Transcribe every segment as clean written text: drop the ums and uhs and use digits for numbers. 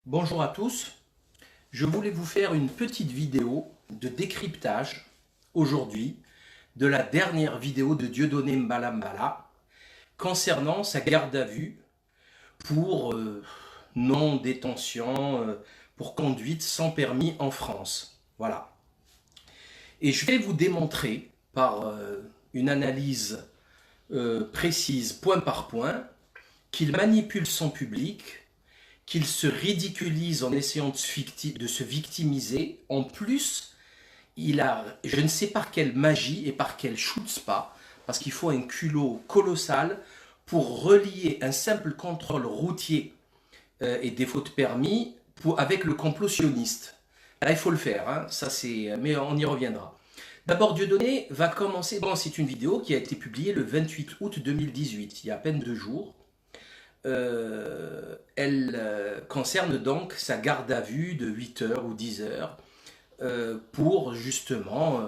Bonjour à tous, je voulais vous faire une petite vidéo de décryptage aujourd'hui de la dernière vidéo de Dieudonné Mbala Mbala concernant sa garde à vue pour non-détention, pour conduite sans permis en France. Voilà. Et je vais vous démontrer par une analyse précise point par point qu'il manipule son public, qu'il se ridiculise en essayant de se victimiser. En plus, il a, je ne sais par quelle magie et par quel chutzpah, parce qu'il faut un culot colossal pour relier un simple contrôle routier et défaut de permis avec le complot sioniste. Là, il faut le faire, hein, mais on y reviendra. D'abord, Dieudonné va commencer. Bon, c'est une vidéo qui a été publiée le 28 août 2018, il y a à peine 2 jours. Elle concerne donc sa garde à vue de 8 heures ou 10 heures pour justement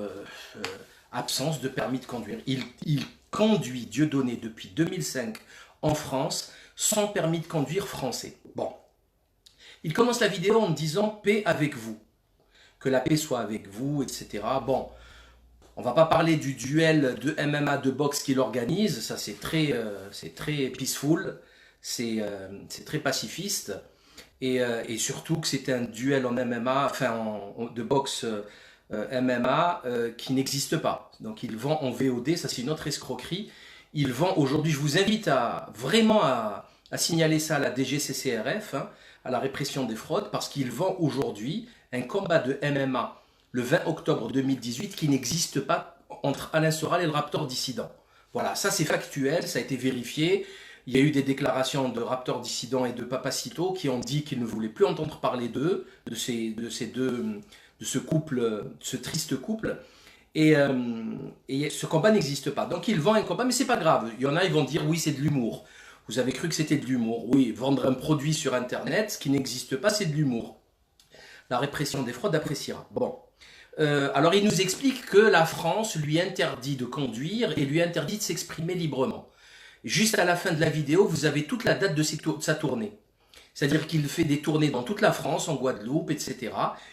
absence de permis de conduire. Il conduit Dieudonné depuis 2005 en France sans permis de conduire français. Bon, il commence la vidéo en disant paix avec vous, que la paix soit avec vous, etc. Bon, on va pas parler du duel de MMA de boxe qu'il organise, ça c'est très peaceful, c'est très pacifiste, et surtout que c'est un duel en MMA, de boxe MMA qui n'existe pas. Donc il vend en VOD, ça c'est une autre escroquerie. Il vend aujourd'hui, je vous invite à signaler ça à la DGCCRF, hein, à la répression des fraudes, parce qu'il vend aujourd'hui un combat de MMA le 20 octobre 2018 qui n'existe pas entre Alain Soral et le Raptor dissident. Voilà, ça c'est factuel, ça a été vérifié. Il y a eu des déclarations de Raptor dissident et de Papacito qui ont dit qu'ils ne voulaient plus entendre parler d'eux, de ce couple, ce triste couple. Et ce combat n'existe pas. Donc ils vendent un combat, mais c'est pas grave. Il y en a, ils vont dire oui, c'est de l'humour. Vous avez cru que c'était de l'humour. Oui, vendre un produit sur Internet, ce qui n'existe pas, c'est de l'humour. La répression des fraudes appréciera. Bon. Alors il nous explique que la France lui interdit de conduire et lui interdit de s'exprimer librement. Juste à la fin de la vidéo, vous avez toute la date de sa tournée. C'est-à-dire qu'il fait des tournées dans toute la France, en Guadeloupe, etc.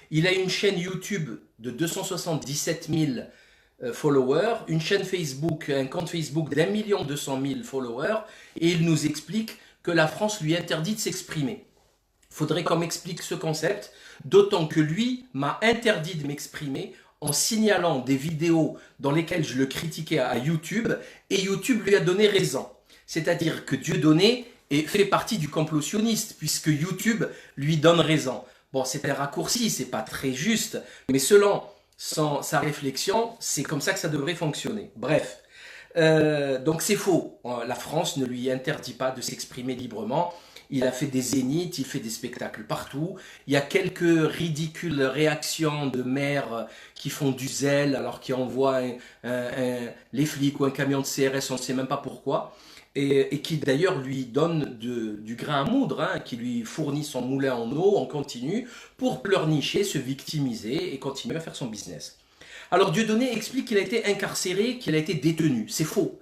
Il a une chaîne YouTube de 277 000 followers, une chaîne Facebook, un compte Facebook d'1 200 000 followers, et il nous explique que la France lui interdit de s'exprimer. Il faudrait qu'on m'explique ce concept, d'autant que lui m'a interdit de m'exprimer en signalant des vidéos dans lesquelles je le critiquais à YouTube, et YouTube lui a donné raison. C'est-à-dire que Dieudonné fait partie du complot sioniste, puisque YouTube lui donne raison. Bon, c'est un raccourci, c'est pas très juste, mais selon sa réflexion, c'est comme ça que ça devrait fonctionner. Bref, donc c'est faux. La France ne lui interdit pas de s'exprimer librement. Il a fait des zéniths, il fait des spectacles partout. Il y a quelques ridicules réactions de maires qui font du zèle alors qu'ils envoient les flics ou un camion de CRS, on ne sait même pas pourquoi. Et qui d'ailleurs lui donne du grain à moudre, hein, qui lui fournit son moulin en eau en continu pour pleurnicher, se victimiser et continuer à faire son business. Alors Dieudonné explique qu'il a été incarcéré, qu'il a été détenu. C'est faux.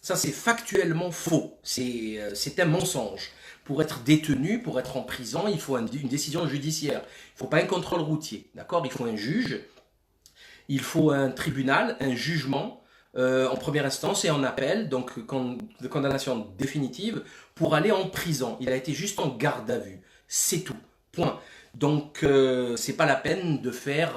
Ça c'est factuellement faux. C'est un mensonge. Pour être détenu, pour être en prison, il faut une décision judiciaire. Il ne faut pas un contrôle routier. D'accord? Il faut un juge, il faut un tribunal, un jugement en première instance et en appel, donc de condamnation définitive, pour aller en prison. Il a été juste en garde à vue. C'est tout. Point. Donc, c'est pas la peine de faire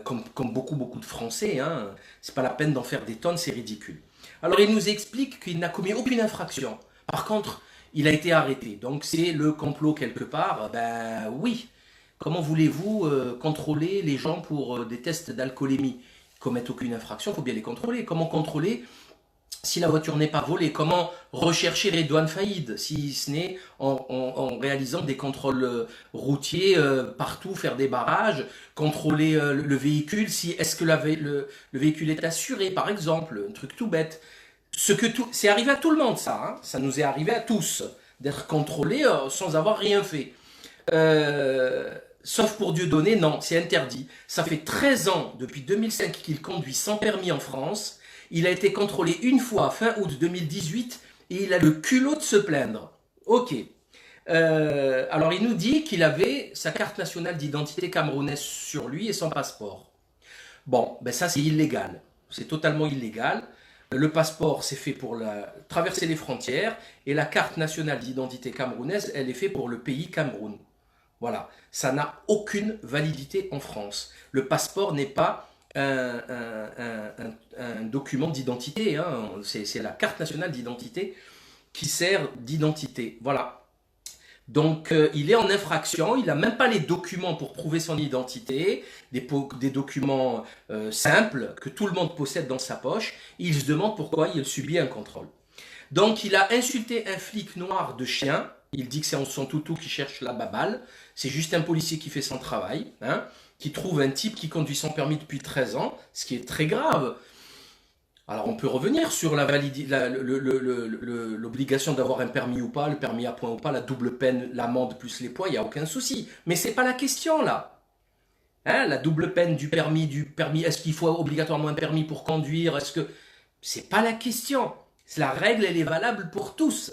comme beaucoup de Français, hein, c'est pas la peine d'en faire des tonnes, c'est ridicule. Alors, il nous explique qu'il n'a commis aucune infraction. Par contre, il a été arrêté. Donc, c'est le complot quelque part. Ben oui. Comment voulez-vous contrôler les gens pour des tests d'alcoolémie? Ils commettent aucune infraction, il faut bien les contrôler. Comment contrôler si la voiture n'est pas volée? Comment rechercher les douanes faillites si ce n'est en réalisant des contrôles routiers partout, faire des barrages, contrôler le véhicule, si est-ce que le véhicule est assuré par exemple, un truc tout bête. C'est arrivé à tout le monde ça, hein, ça nous est arrivé à tous d'être contrôlés sans avoir rien fait. Sauf pour Dieudonné, non, c'est interdit. Ça fait 13 ans, depuis 2005, qu'il conduit sans permis en France. Il a été contrôlé une fois fin août 2018 et il a le culot de se plaindre. Ok. Alors il nous dit qu'il avait sa carte nationale d'identité camerounaise sur lui et son passeport. Bon, ben ça c'est illégal. C'est totalement illégal. Le passeport, c'est fait pour traverser les frontières et la carte nationale d'identité camerounaise, elle est faite pour le pays Cameroun. Voilà. Ça n'a aucune validité en France. Le passeport n'est pas un document d'identité, hein. C'est la carte nationale d'identité qui sert d'identité. Voilà. Donc, il est en infraction, il n'a même pas les documents pour prouver son identité, des documents simples que tout le monde possède dans sa poche. Il se demande pourquoi il subit un contrôle. Donc, il a insulté un flic noir de chien. Il dit que c'est son toutou qui cherche la baballe. C'est juste un policier qui fait son travail, hein, qui trouve un type qui conduit sans permis depuis 13 ans, ce qui est très grave. Alors on peut revenir sur l'obligation d'avoir un permis ou pas, le permis à point ou pas, la double peine, l'amende plus les points, il n'y a aucun souci. Mais c'est pas la question là. Hein, la double peine du permis, est-ce qu'il faut obligatoirement un permis pour conduire? Est-ce que c'est pas la question. La règle, elle est valable pour tous.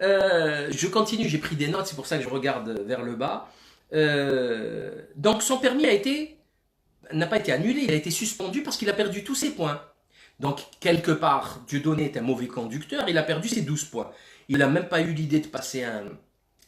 Je continue, j'ai pris des notes, c'est pour ça que je regarde vers le bas. Donc son permis n'a pas été annulé, il a été suspendu parce qu'il a perdu tous ses points. Donc, quelque part, Dieudonné est un mauvais conducteur, il a perdu ses 12 points. Il n'a même pas eu l'idée de passer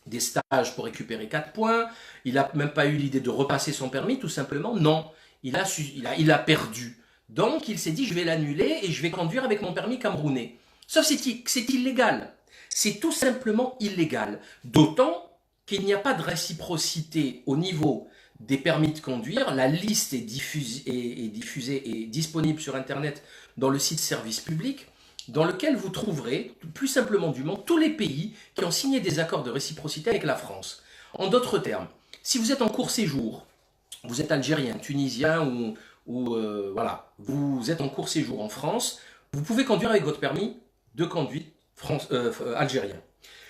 des stages pour récupérer 4 points, il n'a même pas eu l'idée de repasser son permis, tout simplement. Non, il a perdu. Donc, il s'est dit, je vais l'annuler et je vais conduire avec mon permis camerounais. Sauf que c'est illégal. C'est tout simplement illégal. D'autant qu'il n'y a pas de réciprocité au niveau des permis de conduire. La liste est diffusée et disponible sur Internet dans le site Service Public, dans lequel vous trouverez, plus simplement du monde, tous les pays qui ont signé des accords de réciprocité avec la France. En d'autres termes, si vous êtes en court séjour, vous êtes algérien, tunisien voilà, vous êtes en court séjour en France, vous pouvez conduire avec votre permis de conduite algérien.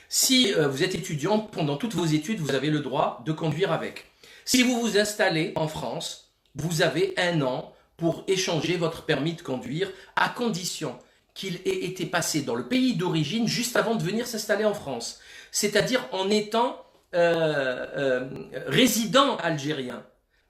Si vous êtes étudiant, pendant toutes vos études, vous avez le droit de conduire avec. Si vous vous installez en France, vous avez 1 an pour échanger votre permis de conduire à condition qu'il ait été passé dans le pays d'origine juste avant de venir s'installer en France. C'est-à-dire en étant résident algérien.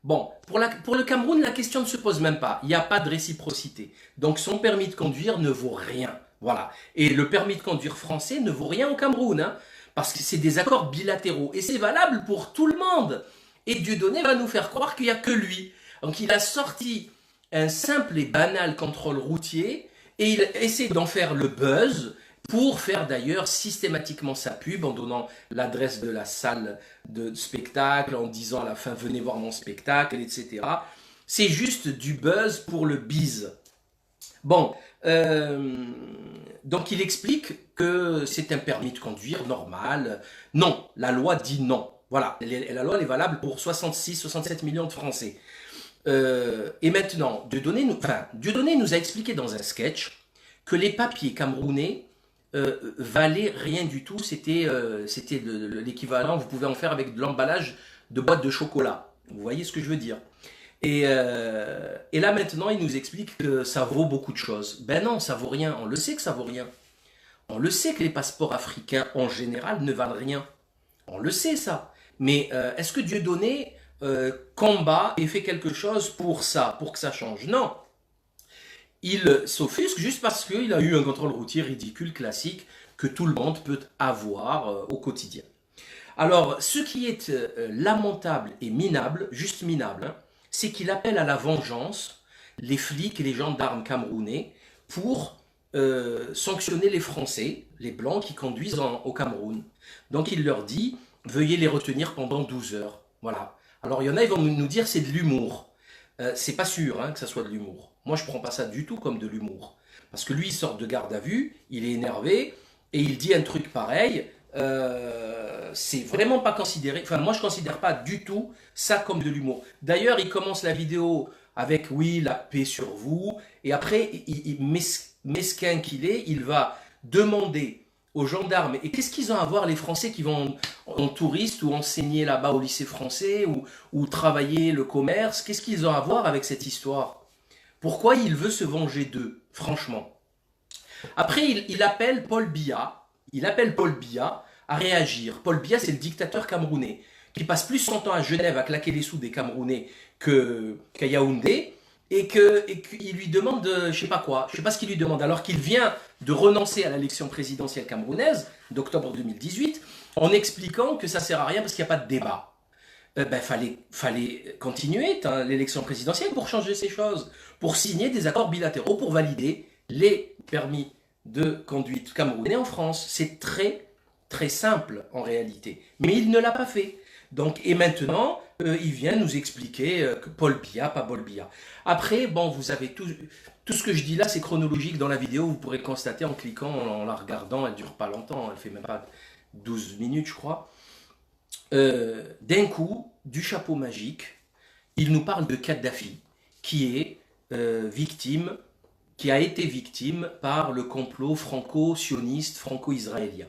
Bon, pour le Cameroun, la question ne se pose même pas. Il n'y a pas de réciprocité. Donc son permis de conduire ne vaut rien. Voilà. Et le permis de conduire français ne vaut rien au Cameroun, hein, parce que c'est des accords bilatéraux. Et c'est valable pour tout le monde. Et Dieudonné va nous faire croire qu'il n'y a que lui. Donc il a sorti un simple et banal contrôle routier et il essaie d'en faire le buzz pour faire d'ailleurs systématiquement sa pub en donnant l'adresse de la salle de spectacle, en disant à la fin venez voir mon spectacle, etc. C'est juste du buzz pour le bise. Bon, donc il explique que c'est un permis de conduire normal. Non, la loi dit non. Voilà, la loi elle est valable pour 66-67 millions de Français. Et maintenant, Dieudonné nous a expliqué dans un sketch que les papiers camerounais valaient rien du tout. C'était l'équivalent, vous pouvez en faire avec de l'emballage de boîtes de chocolat. Vous voyez ce que je veux dire? Et là maintenant, il nous explique que ça vaut beaucoup de choses. Ben non, ça vaut rien. On le sait que ça vaut rien. On le sait que les passeports africains en général ne valent rien. On le sait ça. Mais est-ce que Dieudonné combat et fait quelque chose pour ça, pour que ça change? Non. Il s'offusque juste parce qu'il a eu un contrôle routier ridicule, classique, que tout le monde peut avoir au quotidien. Alors, ce qui est lamentable et minable, juste minable, hein, c'est qu'il appelle à la vengeance les flics et les gendarmes camerounais pour sanctionner les Français, les Blancs qui conduisent au Cameroun. Donc il leur dit, veuillez les retenir pendant 12 heures. Voilà. Alors il y en a, ils vont nous dire c'est de l'humour. C'est pas sûr hein, que ça soit de l'humour. Moi je prends pas ça du tout comme de l'humour. Parce que lui il sort de garde à vue, il est énervé, et il dit un truc pareil, c'est vraiment pas considéré, enfin moi je considère pas du tout ça comme de l'humour. D'ailleurs il commence la vidéo avec oui la paix sur vous, et après mesquin qu'il est, il va demander aux gendarmes, et qu'est-ce qu'ils ont à voir les Français qui vont en touriste ou enseigner là-bas au lycée français ou travailler le commerce, qu'est-ce qu'ils ont à voir avec cette histoire? Pourquoi il veut se venger d'eux, franchement? Après il appelle Paul Biya. Il appelle Paul Biya. à réagir. Paul Biya, c'est le dictateur camerounais, qui passe plus son temps à Genève à claquer les sous des Camerounais qu'à Yaoundé, et qu'il lui demande, je sais pas quoi, je sais pas ce qu'il lui demande, alors qu'il vient de renoncer à l'élection présidentielle camerounaise d'octobre 2018, en expliquant que ça sert à rien parce qu'il n'y a pas de débat. Fallait continuer l'élection présidentielle pour changer ces choses, pour signer des accords bilatéraux, pour valider les permis de conduite camerounais en France. C'est très, très simple en réalité. Mais il ne l'a pas fait. Donc, et maintenant, il vient nous expliquer que Paul Biya, pas Paul Biya. Après, bon, vous avez tout ce que je dis là, c'est chronologique dans la vidéo. Vous pourrez le constater en cliquant, en la regardant. Elle dure pas longtemps, elle fait même pas 12 minutes, je crois. D'un coup, du chapeau magique, il nous parle de Kadhafi, qui est victime, qui a été victime par le complot franco-sioniste, franco-israélien.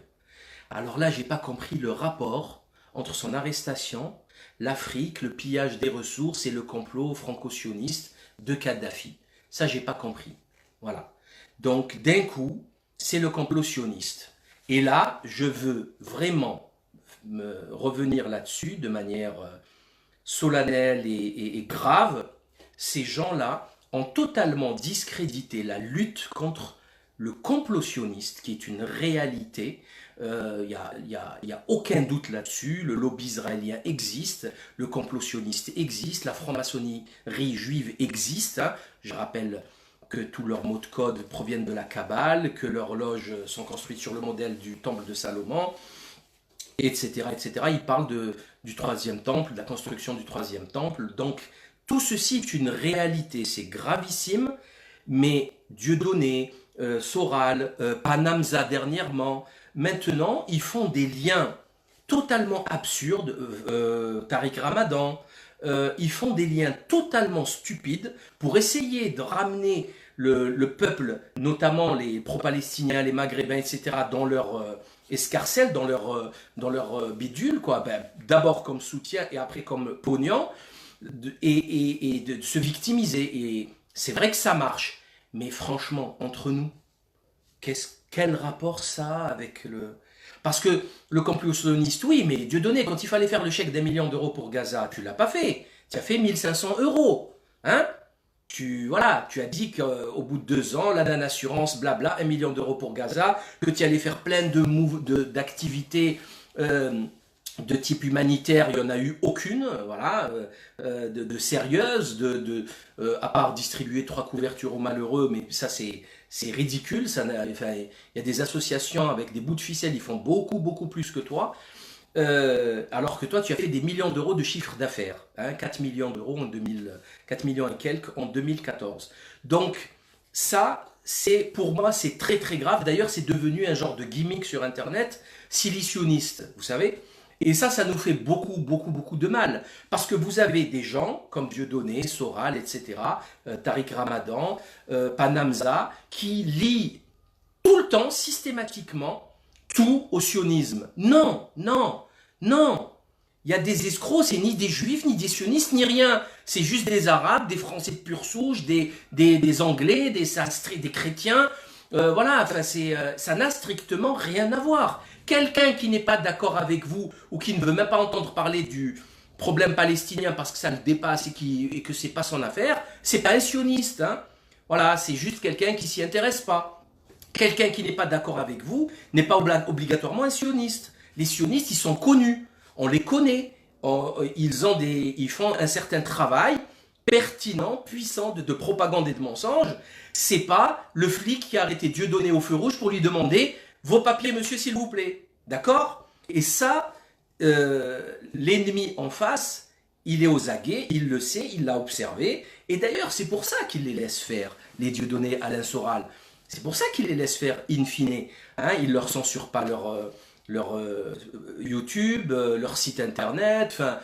Alors là, j'ai pas compris le rapport entre son arrestation, l'Afrique, le pillage des ressources et le complot franco-sioniste de Kadhafi. Ça, j'ai pas compris. Voilà. Donc, d'un coup, c'est le complot sioniste. Et là, je veux vraiment revenir là-dessus de manière solennelle et grave. Ces gens-là ont totalement discrédité la lutte contre le complot sioniste, qui est une réalité. Y a aucun doute là-dessus. Le lobby israélien existe, le complot sioniste existe, la franc-maçonnerie juive existe. Hein. Je rappelle que tous leurs mots de code proviennent de la Kabbale, que leurs loges sont construites sur le modèle du temple de Salomon, etc. etc. Il parle du troisième temple, de la construction du troisième temple. Donc, tout ceci est une réalité, c'est gravissime, mais Dieudonné, Soral, Panamza dernièrement, maintenant, ils font des liens totalement absurdes, Tariq Ramadan, ils font des liens totalement stupides pour essayer de ramener le peuple, notamment les pro-palestiniens, les maghrébins, etc., dans leur escarcelle, dans leur bidule, quoi. D'abord comme soutien et après comme pognon, et de se victimiser. Et c'est vrai que ça marche, mais franchement, entre nous, quel rapport ça a avec le... Parce que le complot sioniste, oui, mais Dieudonné, quand il fallait faire le chèque d'1 million d'euros pour Gaza, tu l'as pas fait. Tu as fait 1500 euros. Hein? Tu as dit qu'au bout de 2 ans, la Dan Assurance, blabla, 1 million d'euros pour Gaza, que tu allais faire plein d'activités de type humanitaire, il n'y en a eu aucune, voilà, de sérieuse, à part distribuer 3 couvertures aux malheureux, mais ça c'est ridicule. Enfin, il y a des associations avec des bouts de ficelle, ils font beaucoup, beaucoup plus que toi. Alors que toi, tu as fait des millions d'euros de chiffre d'affaires, hein, 4 millions d'euros 4 millions et quelques en 2014. Donc, ça, pour moi, c'est très très grave. D'ailleurs, c'est devenu un genre de gimmick sur Internet, silicionniste, vous savez. Et ça nous fait beaucoup, beaucoup, beaucoup de mal. Parce que vous avez des gens comme Dieudonné, Soral, etc., Tariq Ramadan, Panamza, qui lient tout le temps, systématiquement, tout au sionisme. Non, non, non. Il y a des escrocs, c'est ni des juifs, ni des sionistes, ni rien. C'est juste des arabes, des français de pure souche, des anglais, des chrétiens. Voilà, enfin, ça n'a strictement rien à voir. Quelqu'un qui n'est pas d'accord avec vous ou qui ne veut même pas entendre parler du problème palestinien parce que ça le dépasse et que c'est pas son affaire, c'est pas un sioniste. Hein. Voilà, c'est juste quelqu'un qui s'y intéresse pas. Quelqu'un qui n'est pas d'accord avec vous n'est pas obligatoirement un sioniste. Les sionistes, ils sont connus, on les connaît, ils font un certain travail pertinent, puissant de propagande et de mensonge. C'est pas le flic qui a arrêté Dieudonné au feu rouge pour lui demander vos papiers, monsieur, s'il vous plaît. D'accord? Et ça, l'ennemi en face, il est aux aguets, il le sait, il l'a observé. Et d'ailleurs, c'est pour ça qu'il les laisse faire, les Dieudonné, Alain Soral. C'est pour ça qu'il les laisse faire in fine. Hein, il ne leur censure pas leur YouTube, leur site internet. Enfin,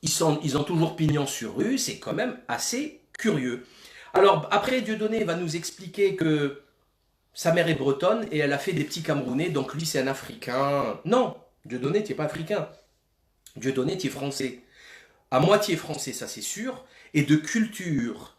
ils ont toujours pignon sur rue. C'est quand même assez curieux. Alors, après, Dieudonné va nous expliquer que sa mère est bretonne et elle a fait des petits Camerounais. Donc, lui, c'est un Africain. Non, Dieudonné, tu n'es pas africain. Dieudonné, tu es français. À moitié français, ça c'est sûr. Et de culture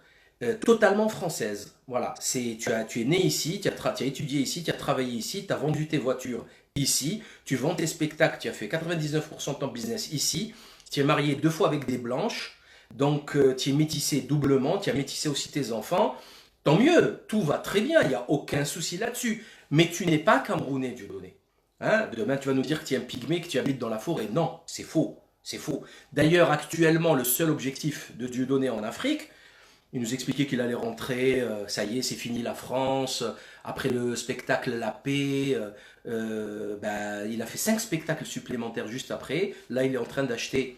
totalement française. Voilà, tu es né ici, tu as étudié ici, tu as travaillé ici, tu as vendu tes voitures Ici, tu vends tes spectacles, tu as fait 99% de ton business ici, tu es marié 2 fois avec des blanches, donc tu es métissé doublement, tu as métissé aussi tes enfants. Tant mieux, tout va très bien, il n'y a aucun souci là-dessus. Mais tu n'es pas camerounais, Dieudonné. Hein? Demain, tu vas nous dire que tu es un pygmée, que tu habites dans la forêt. Non, c'est faux. C'est faux. D'ailleurs, actuellement, le seul objectif de Dieudonné en Afrique, il nous expliquait qu'il allait rentrer, ça y est, c'est fini la France, après le spectacle La Paix, il a fait 5 spectacles supplémentaires juste après. Là, il est en train d'acheter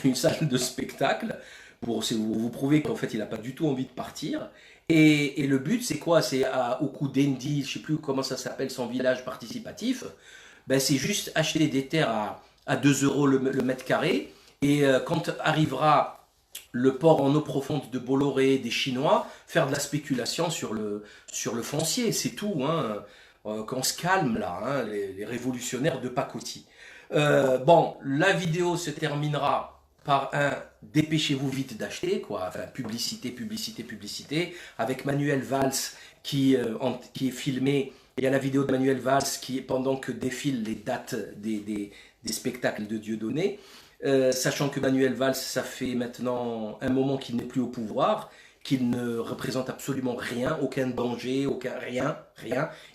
une salle de spectacle pour vous prouver qu'en fait, il n'a pas du tout envie de partir. Et le but, c'est quoi? C'est au coup d'Endi, je ne sais plus comment ça s'appelle, son village participatif. Ben, c'est juste acheter des terres à 2 euros le mètre carré. Et quand arrivera le port en eau profonde de Bolloré, des Chinois, faire de la spéculation sur le foncier. C'est tout. Hein. Qu'on se calme là, hein, les révolutionnaires de pacotille. Bon, la vidéo se terminera par un dépêchez-vous vite d'acheter, quoi. Enfin, publicité, publicité, publicité, avec Manuel Valls qui est filmé. Il y a la vidéo de Manuel Valls qui, pendant que défilent les dates des spectacles de Dieudonné, sachant que Manuel Valls, ça fait maintenant un moment qu'il n'est plus au pouvoir, qu'il ne représente absolument rien, aucun danger, rien.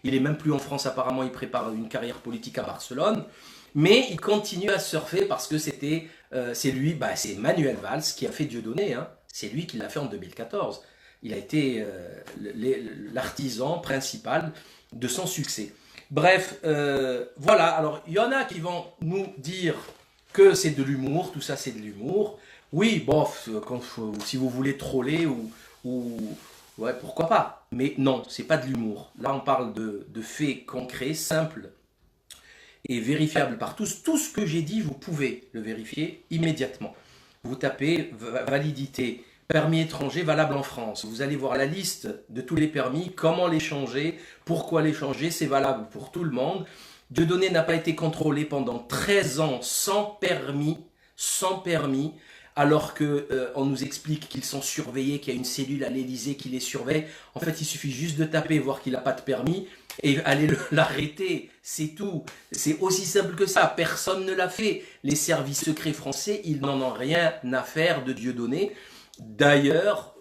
Il est même plus en France apparemment, il prépare une carrière politique à Barcelone. Mais il continue à surfer parce que c'est Manuel Valls qui a fait Dieudonné. Hein. C'est lui qui l'a fait en 2014. Il a été l'artisan principal de son succès. Bref, voilà. Alors, il y en a qui vont nous dire que c'est de l'humour, tout ça c'est de l'humour. Oui, bof, si vous voulez troller ouais, pourquoi pas. Mais non, c'est pas de l'humour. Là, on parle de faits concrets, simples et vérifiable par tous. Tout ce que j'ai dit, vous pouvez le vérifier immédiatement. Vous tapez validité, permis étranger valable en France. Vous allez voir la liste de tous les permis, comment les changer, pourquoi les changer, c'est valable pour tout le monde. Dieudonné n'a pas été contrôlé pendant 13 ans sans permis, alors qu'on nous explique qu'ils sont surveillés, qu'il y a une cellule à l'Élysée qui les surveille. En fait, il suffit juste de taper, voir qu'il n'a pas de permis, et aller l'arrêter, c'est tout. C'est aussi simple que ça, personne ne l'a fait. Les services secrets français, ils n'en ont rien à faire de Dieudonné. D'ailleurs,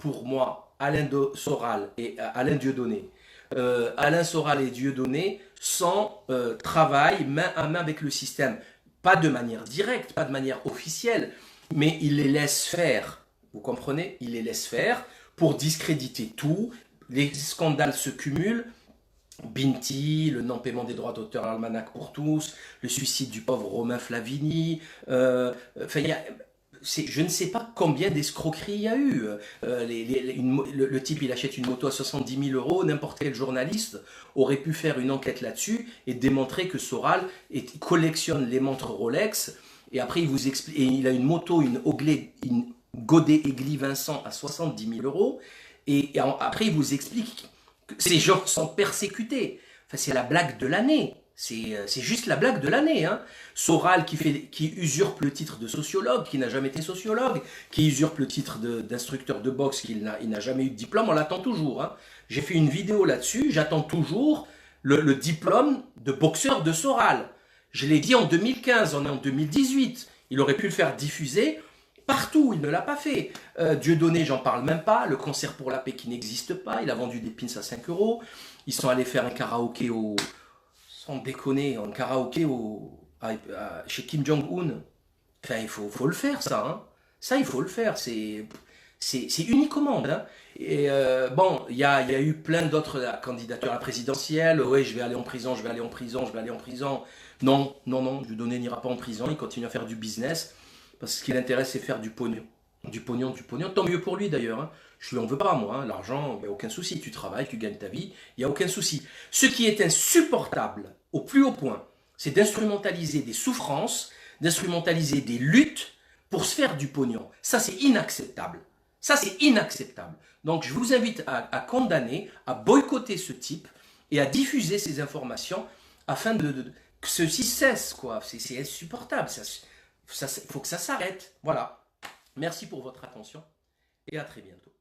pour moi, Alain Soral et Alain Dieudonné, Alain Soral et Dieudonné travaillent main à main avec le système. Pas de manière directe, pas de manière officielle, mais ils les laissent faire. Vous comprenez? Ils les laissent faire pour discréditer tout. Les scandales se cumulent. Binti, le non-paiement des droits d'auteur à l'Almanach pour tous, le suicide du pauvre Romain Flavini, je ne sais pas combien d'escroqueries il y a eu. Le type, il achète une moto à 70 000 euros, n'importe quel journaliste aurait pu faire une enquête là-dessus et démontrer que Soral collectionne les montres Rolex, et après il vous explique, et il a une moto, une Godet Aigli Vincent à 70 000 euros, et après il vous explique ces gens sont persécutés. Enfin, c'est la blague de l'année. C'est juste la blague de l'année. Hein. Soral qui usurpe le titre de sociologue, qui n'a jamais été sociologue, qui usurpe le titre d'instructeur de boxe, il n'a jamais eu de diplôme, on l'attend toujours. Hein. J'ai fait une vidéo là-dessus, j'attends toujours le diplôme de boxeur de Soral. Je l'ai dit en 2015, on est en 2018. Il aurait pu le faire diffuser partout, il ne l'a pas fait. Dieudonné, j'en parle même pas. Le concert pour la paix qui n'existe pas. Il a vendu des pins à 5 euros. Ils sont allés faire un karaoké sans déconner, un karaoké chez Kim Jong-un. Enfin, il faut le faire, ça. Hein. Ça, il faut le faire. C'est unique au monde. Hein. Et bon, il y a eu plein d'autres candidatures à la présidentielle. Ouais, je vais aller en prison, je vais aller en prison, je vais aller en prison. Non, Dieudonné n'ira pas en prison. Il continue à faire du business. Parce que ce qui l'intéresse, c'est faire du pognon. Du pognon. Tant mieux pour lui d'ailleurs. Hein. Je lui en veux pas, moi. Hein. L'argent, il n'y a aucun souci. Tu travailles, tu gagnes ta vie, il n'y a aucun souci. Ce qui est insupportable, au plus haut point, c'est d'instrumentaliser des souffrances, d'instrumentaliser des luttes pour se faire du pognon. Ça, c'est inacceptable. Ça, c'est inacceptable. Donc, je vous invite à condamner, à boycotter ce type et à diffuser ces informations afin que ceci cesse, quoi. C'est insupportable. Il faut que ça s'arrête. Voilà. Merci pour votre attention et à très bientôt.